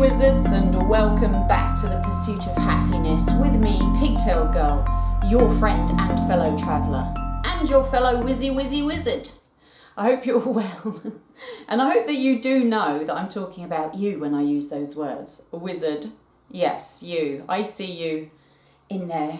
wizards, and welcome back to the pursuit of happiness with me, Pigtail Gurl, your friend and fellow traveller, and your fellow wizzy wizard. I hope you're well, and I hope that you do know that I'm talking about you when I use those words. A wizard, yes, you. I see you in there.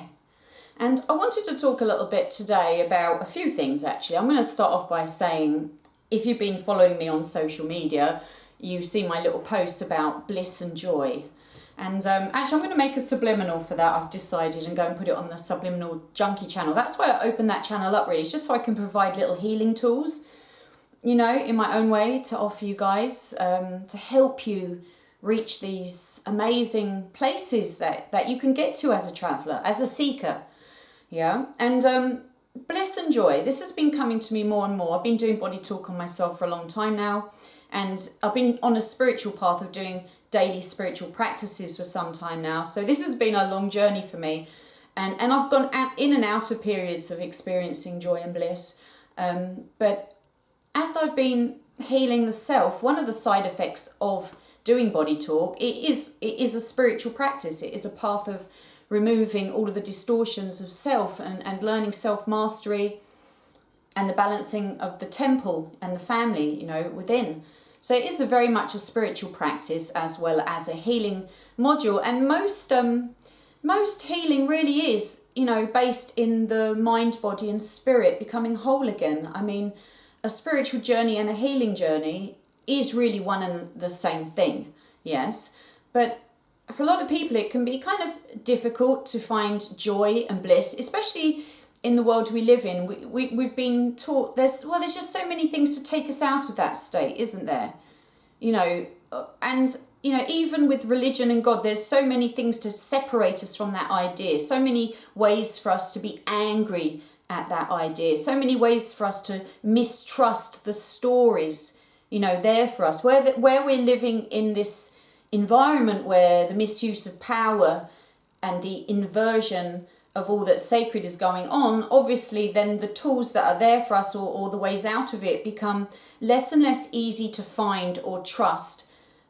And I wanted to talk a little bit today about a few things, actually. I'm going to start off by saying, if you've been following me on social media, you've seen my little posts about Bliss and Joy. And actually, I'm going to make a subliminal for that, I've decided, and go and put it on the Subliminal Junkie channel. That's why I opened that channel up, really. It's just so I can provide little healing tools, you know, in my own way to offer you guys, to help you reach these amazing places that you can get to as a traveller, as a seeker. Yeah, and Bliss and Joy, this has been coming to me more and more. I've been doing body talk on myself for a long time now, and I've been on a spiritual path of doing daily spiritual practices for some time now. So this has been a long journey for me, and I've gone in and out of periods of experiencing joy and bliss. But as I've been healing the self, one of the side effects of doing body talk, it is a spiritual practice. It is a path of removing all of the distortions of self and learning self-mastery and the balancing of the temple and the family, you know, within. So it is very much a spiritual practice as well as a healing module. And most healing really is, you know, based in the mind, body and spirit becoming whole again. I mean, a spiritual journey and a healing journey is really one and the same thing, yes. But for a lot of people, it can be kind of difficult to find joy and bliss, especially in the world we live in. We've been taught there's just so many things to take us out of that state, isn't there? You know, and, you know, even with religion and God, there's so many things to separate us from that idea. So many ways for us to be angry at that idea. So many ways for us to mistrust the stories, you know, there for us. Where we're living in this environment where the misuse of power and the inversion of all that's sacred is going on, obviously then the tools that are there for us or the ways out of it become less and less easy to find or trust.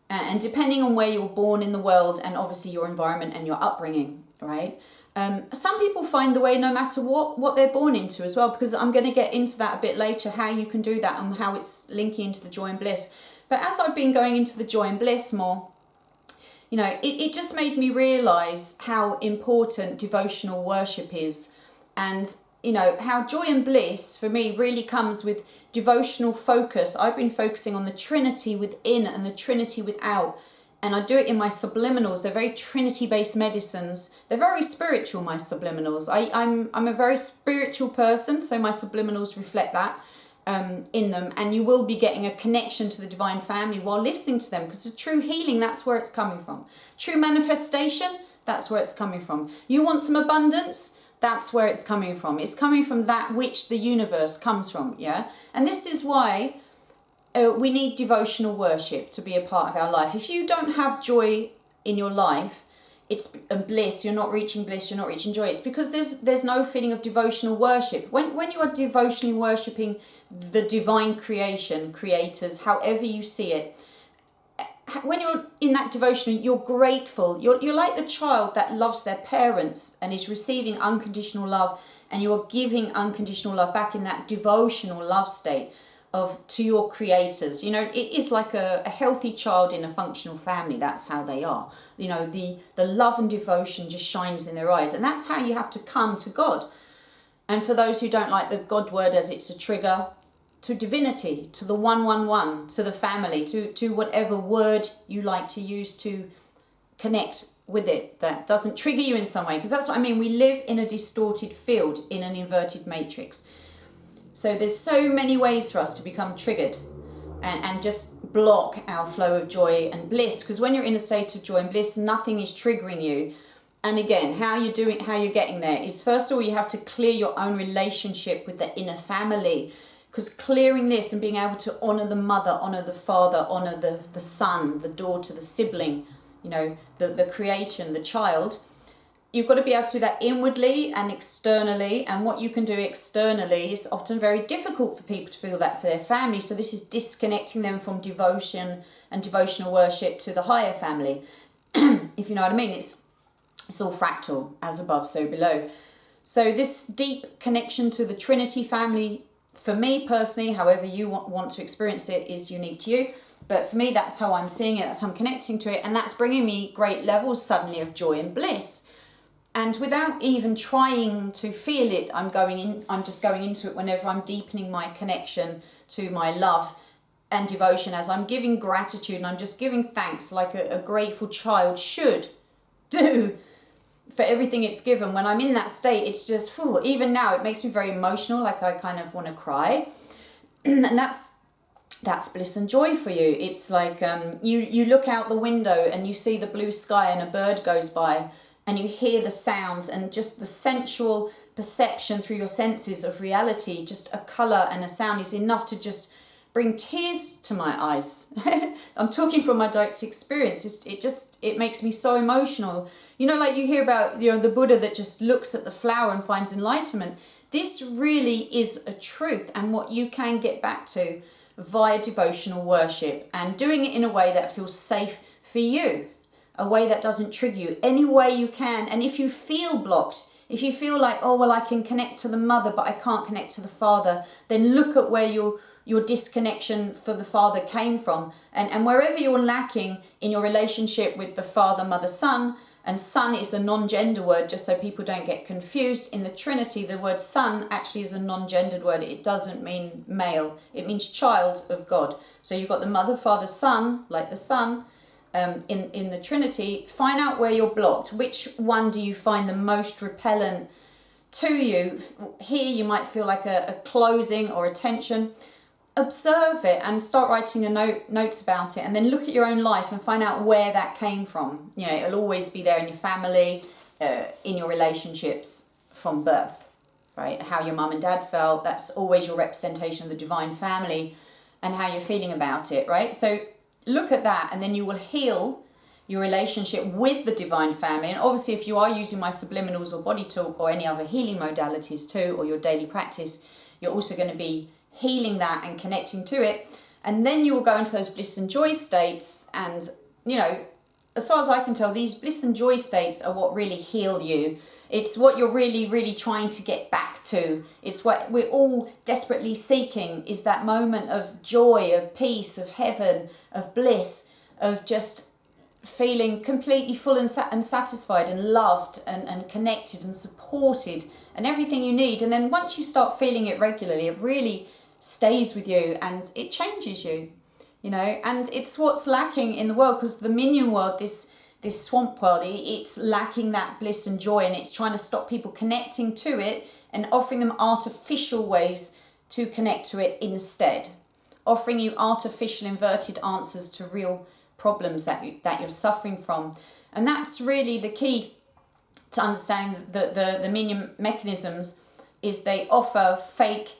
And depending on where you're born in the world and obviously your environment and your upbringing, right? Some people find the way no matter what they're born into as well, because I'm going to get into that a bit later, how you can do that and how it's linking into the joy and bliss. But as I've been going into the joy and bliss more, you know, it just made me realise how important devotional worship is, and, you know, how joy and bliss for me really comes with devotional focus. I've been focusing on the Trinity within and the Trinity without, and I do it in my subliminals. They're very Trinity-based medicines. They're very spiritual, my subliminals. I'm a very spiritual person, so my subliminals reflect that. In them, and you will be getting a connection to the divine family while listening to them, because the true healing, that's where it's coming from. True manifestation, that's where it's coming from. You want some abundance, that's where it's coming from. It's coming from that which the universe comes from, yeah? And this is why we need devotional worship to be a part of our life. If you don't have joy in your life, it's bliss, you're not reaching bliss, you're not reaching joy. It's because there's no feeling of devotional worship. When you are devotionally worshipping the divine creation, creators, however you see it, when you're in that devotion, you're grateful. You're like the child that loves their parents and is receiving unconditional love, and you're giving unconditional love back in that devotional love state to your creators. You know, it is like a healthy child in a functional family. That's how they are. You know, the love and devotion just shines in their eyes, and that's how you have to come to God. And for those who don't like the God word as it's a trigger, to divinity, to the 111, to the family, to whatever word you like to use to connect with it that doesn't trigger you in some way, because that's what I mean. We live in a distorted field, in an inverted matrix. So there's so many ways for us to become triggered and just block our flow of joy and bliss. Because when you're in a state of joy and bliss, nothing is triggering you. And again, how you're getting there is, first of all, you have to clear your own relationship with the inner family. Because clearing this and being able to honour the mother, honour the father, honour the son, the daughter, the sibling, you know, the creation, the child, you've got to be able to do that inwardly and externally, and what you can do externally is often very difficult for people to feel that for their family. So this is disconnecting them from devotion and devotional worship to the higher family. If you know what I mean, it's all fractal, as above, so below. So this deep connection to the Trinity family, for me personally, however you want to experience it, is unique to you. But for me, that's how I'm seeing it, that's how I'm connecting to it, and that's bringing me great levels suddenly of joy and bliss. And without even trying to feel it, I'm just going into it whenever I'm deepening my connection to my love and devotion, as I'm giving gratitude and I'm just giving thanks like a grateful child should do for everything it's given. When I'm in that state, it's just, even now, it makes me very emotional, like I kind of want to cry. And that's bliss and joy for you. It's like you look out the window and you see the blue sky and a bird goes by, and you hear the sounds, and just the sensual perception through your senses of reality, just a colour and a sound is enough to just bring tears to my eyes. I'm talking from my direct experience. It makes me so emotional. You know, like you hear about, the Buddha that just looks at the flower and finds enlightenment. This really is a truth, and what you can get back to via devotional worship, and doing it in a way that feels safe for you. A way that doesn't trigger you, any way you can. And if you feel blocked, if you feel like, oh, well, I can connect to the mother, but I can't connect to the father, then look at where your disconnection for the father came from. And wherever you're lacking in your relationship with the father, mother, son, and son is a non-gender word, just so people don't get confused. In the Trinity, the word son actually is a non-gendered word. It doesn't mean male. It means child of God. So you've got the mother, father, son, like the son, in the Trinity. Find out where you're blocked. Which one do you find the most repellent to you? Here you might feel like a closing or a tension. Observe it and start writing notes about it, and then look at your own life and find out where that came from. It'll always be there in your family, in your relationships from birth, right? How your mum and dad felt, that's always your representation of the divine family and how you're feeling about it, right? So look at that, and then you will heal your relationship with the divine family. And obviously, if you are using my subliminals or body talk or any other healing modalities too, or your daily practice, you're also going to be healing that and connecting to it. And then you will go into those bliss and joy states. And, as far as I can tell, these bliss and joy states are what really heal you. It's what you're really, really trying to get back to. It's what we're all desperately seeking, is that moment of joy, of peace, of heaven, of bliss, of just feeling completely full and satisfied and loved and connected and supported and everything you need. And then once you start feeling it regularly, it really stays with you and it changes you, and it's what's lacking in the world, because the minion world, this swamp world, it's lacking that bliss and joy, and it's trying to stop people connecting to it and offering them artificial ways to connect to it instead, offering you artificial inverted answers to real problems that you're suffering from. And that's really the key to understanding the minion mechanisms, is they offer fake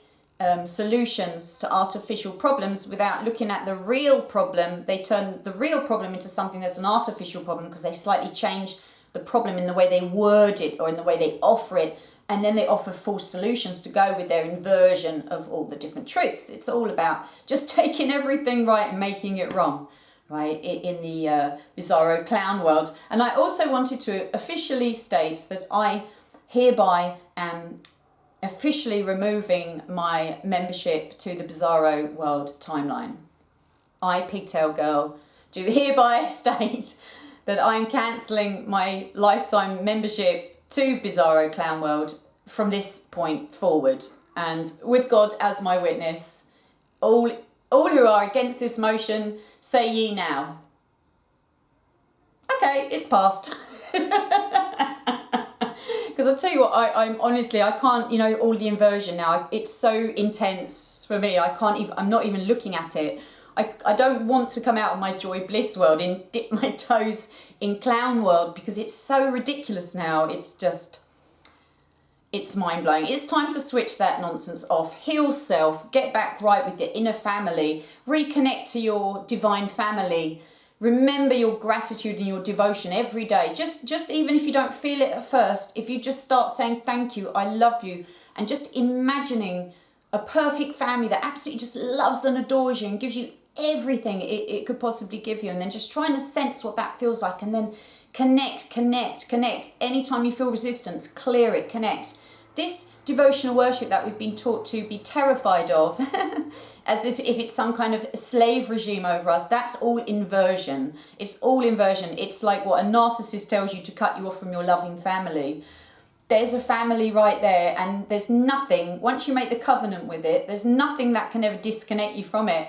solutions to artificial problems without looking at the real problem. They turn the real problem into something that's an artificial problem because they slightly change the problem in the way they word it or in the way they offer it, and then they offer false solutions to go with their inversion of all the different truths. It's all about just taking everything right and making it wrong, right, in the bizarro clown world. And I also wanted to officially state that I hereby am officially removing my membership to the Bizarro World timeline. I, Pigtail Gurl, do hereby state that I'm cancelling my lifetime membership to Bizarro Clown World from this point forward. And with God as my witness, all who are against this motion, say ye now. Okay, it's passed. Because I tell you what, I'm honestly, I can't, all the inversion now, it's so intense for me. I'm not even looking at it. I don't want to come out of my joy bliss world and dip my toes in clown world, because it's so ridiculous now. It's mind-blowing. It's time to switch that nonsense off. Heal self, get back right with your inner family, reconnect to your divine family, remember your gratitude and your devotion every day. Just even if you don't feel it at first, if you just start saying thank you, I love you, and just imagining a perfect family that absolutely just loves and adores you and gives you everything it could possibly give you, and then just trying to sense what that feels like, and then connect. Anytime you feel resistance, clear it, connect. This devotional worship that we've been taught to be terrified of, as if it's some kind of slave regime over us, that's all inversion. It's all inversion. It's like what a narcissist tells you to cut you off from your loving family. There's a family right there, and there's nothing, once you make the covenant with it, there's nothing that can ever disconnect you from it.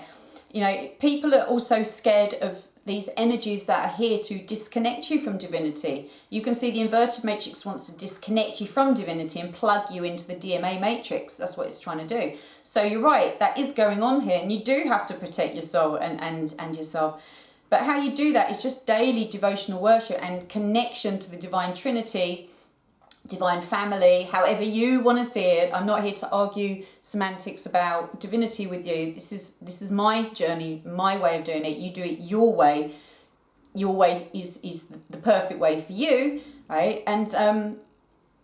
You know, people are also scared of these energies that are here to disconnect you from divinity. You can see the inverted matrix wants to disconnect you from divinity and plug you into the DMA matrix. That's what it's trying to do. So you're right, that is going on here, and you do have to protect your soul and yourself. But how you do that is just daily devotional worship and connection to the divine Trinity, divine family, however you want to see it. I'm not here to argue semantics about divinity with you. This is my journey, my way of doing it. You do it your way. Your way is the perfect way for you, right? And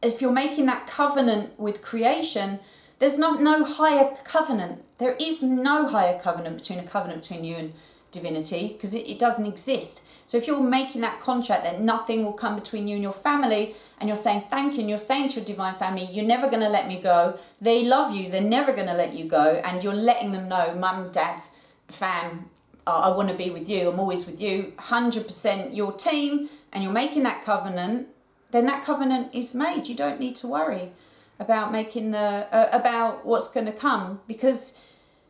if you're making that covenant with creation, there's no higher covenant. There is no higher covenant between you and divinity, because it doesn't exist. So if you're making that contract that nothing will come between you and your family, and you're saying thank you, and you're saying to your divine family, you're never going to let me go, they love you, they're never going to let you go, and you're letting them know, mum, dad, fam, I want to be with you, I'm always with you, 100% your team, and you're making that covenant, then that covenant is made. You don't need to worry about making about what's going to come, because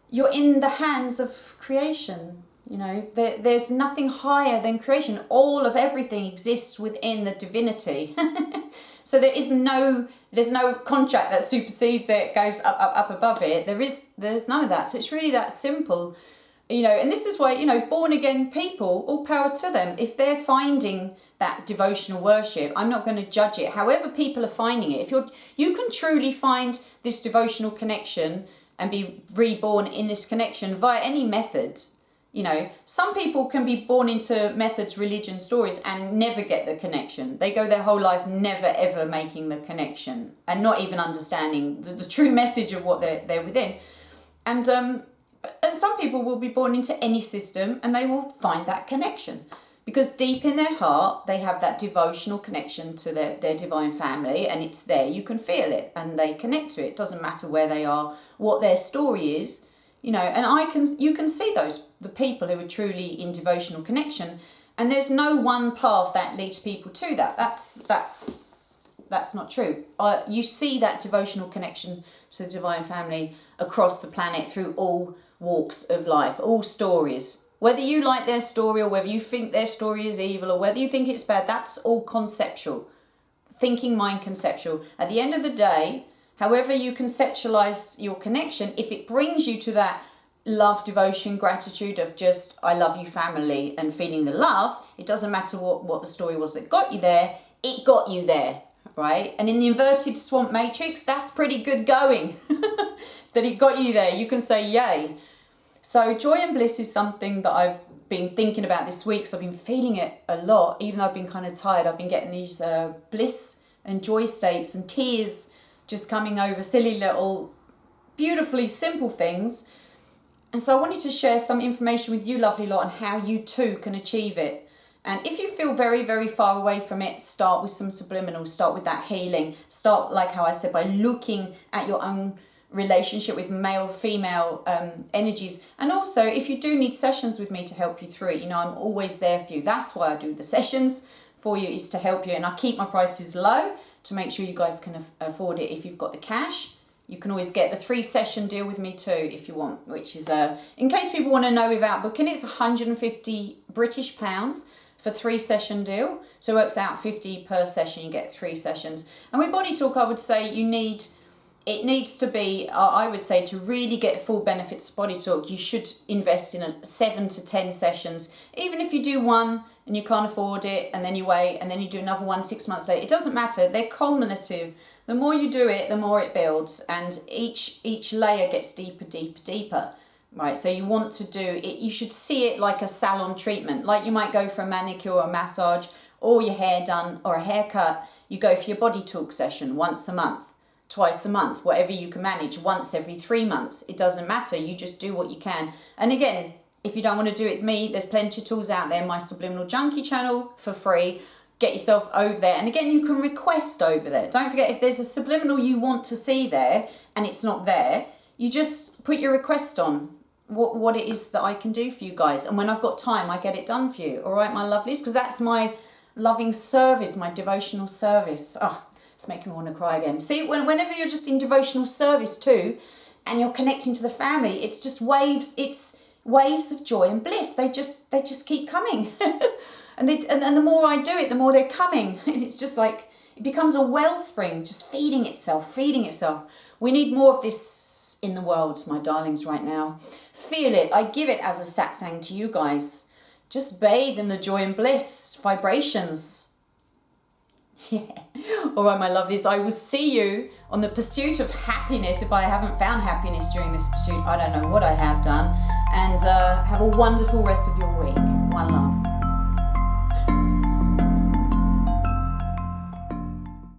you're in the hands of creation. You know, there's nothing higher than creation. All of everything exists within the divinity. So there's no contract that supersedes it, goes up above it. There's none of that. So it's really that simple. You know, and this is why, you know, born again people, all power to them. If they're finding that devotional worship, I'm not going to judge it. However people are finding it, you can truly find this devotional connection and be reborn in this connection via any method. You know, some people can be born into methods, religion, stories, and never get the connection. They go their whole life never ever making the connection and not even understanding the true message of what they're within. And some people will be born into any system and they will find that connection, because deep in their heart they have that devotional connection to their divine family, and it's there. You can feel it and they connect to it. It doesn't matter where they are, what their story is. You know, and you can see the people who are truly in devotional connection, and there's no one path that leads people to that. That's not true. You see that devotional connection to the divine family across the planet through all walks of life, all stories. Whether you like their story or whether you think their story is evil or whether you think it's bad, that's all conceptual. Thinking mind conceptual. At the end of the day, however you conceptualize your connection, if it brings you to that love, devotion, gratitude of just, I love you family, and feeling the love, it doesn't matter what the story was that got you there, it got you there, right? And in the inverted swamp matrix, that's pretty good going, that it got you there. You can say yay. So joy and bliss is something that I've been thinking about this week, so I've been feeling it a lot, even though I've been kind of tired. I've been getting these bliss and joy states and tears just coming over silly little, beautifully simple things. And so I wanted to share some information with you, lovely lot, on how you too can achieve it. And if you feel very, very far away from it, start with some subliminals, start with that healing. Start, like how I said, by looking at your own relationship with male, female energies. And also, if you do need sessions with me to help you through it, you know, I'm always there for you. That's why I do the sessions for you, is to help you. And I keep my prices low to make sure you guys can afford it. If you've got the cash, you can always get the 3-session deal with me too if you want, which is, in case people want to know without booking, it's 150 British pounds for 3-session deal. So it works out 50 per session, you get 3 sessions. And with Body Talk, I would say it needs to be, I would say, to really get full benefits of Body Talk, you should invest in 7 to 10 sessions. Even if you do one and you can't afford it, and then you wait, and then you do another one 6 months later, it doesn't matter. They're cumulative. The more you do it, the more it builds, and each layer gets deeper, deeper, deeper. right? So you want to do it, you should see it like a salon treatment, like you might go for a manicure or a massage or your hair done or a haircut. You go for your body talk session once a month, twice a month, whatever you can manage, once every 3 months. It doesn't matter, you just do what you can. And again, if you don't want to do it with me, there's plenty of tools out there. My Subliminal Junkie channel for free. Get yourself over there. And again, you can request over there. Don't forget, if there's a subliminal you want to see there and it's not there, you just put your request on what it is that I can do for you guys. And when I've got time, I get it done for you. All right, my lovelies? Because that's my loving service, my devotional service. Oh, it's making me want to cry again. See, whenever you're just in devotional service too, and you're connecting to the family, it's just waves. It's waves of joy and bliss. They just keep coming. And the more I do it, the more they're coming. And it's just like, it becomes a wellspring, just feeding itself. We need more of this in the world, my darlings, right now. Feel it. I give it as a satsang to you guys. Just bathe in the joy and bliss vibrations. Yeah. All right, my lovelies, I will see you on the pursuit of happiness. If I haven't found happiness during this pursuit, I don't know what I have done. And have a wonderful rest of your week. One love.